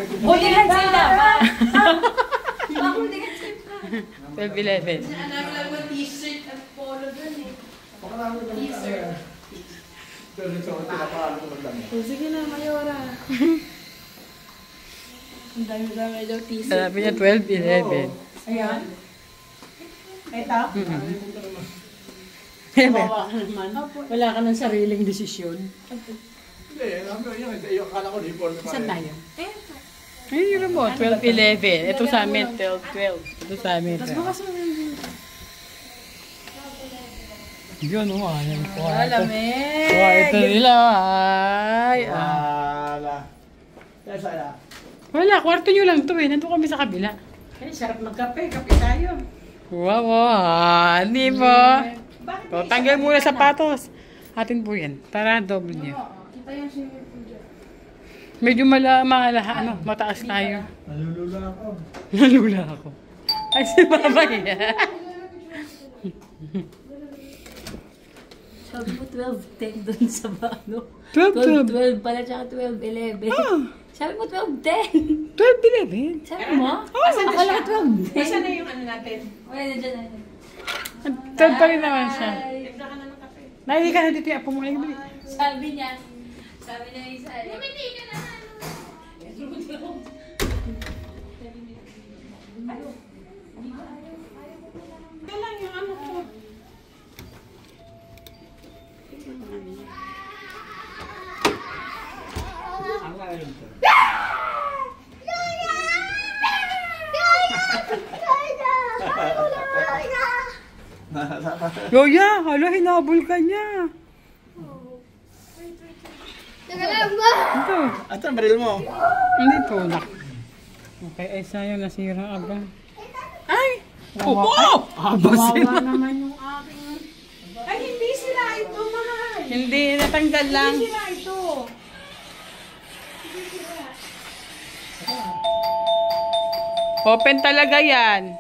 Hulihan sila ba? Hulihan sila. 12-11. Alam lang mo t-shirt at polo dun eh. T-shirt. Sige na, Mayora. Ang dami-dami daw t-shirt. Sabi niya 12-11. Ayan. Ito? Kawawa ka naman. Wala ka ng sariling desisyon. Hindi, akala ko di po. Saan tayo? Ayun yun mo, 12-11. Ito sa amin, 12-12. Ito sa amin. Tapos bukas mo rin. Yun, ayan po. Malamig! Ito nila, ay. Wala. Kaya na. Wala, kwarto nyo lang to eh. Nandun kami sa kabila. Eh, sarap magkape. Kape tayo. Wow, hindi po. So, tanggal muna sapatos. Atin po yan. Para double niya. Kita yung swimming pool dyan. Medyo mataas tayo. Nalulula ako. Nalula ako. Ay, si Baba yan. Sabi mo 12-10 dun sa ano? 12-12. 12 pala, tsaka 12-11. Ah. Sabi mo 12-10. 12-11. Sabi mo? Akala ko 12-10. Nasaan na yung ano natin? Wala na dyan na. 12 pa rin naman siya. Timpla ka na ng kape. Naili ka na dito yung apo mo. Sabi niya isa. Lumiti ka na. Kailan yung ano ko? Ang ngayon to. Yoya, hala, hinabol ka niya. Ito. Ito ang baril mo. Hindi po, nak. Okay, ay sayang nasira aga. Ay! Wow! Abasin. Kawawa naman yung aking... Ay, hindi sila ito, mahal. Hindi, natanggal lang. Hindi sila ito. Open talaga yan.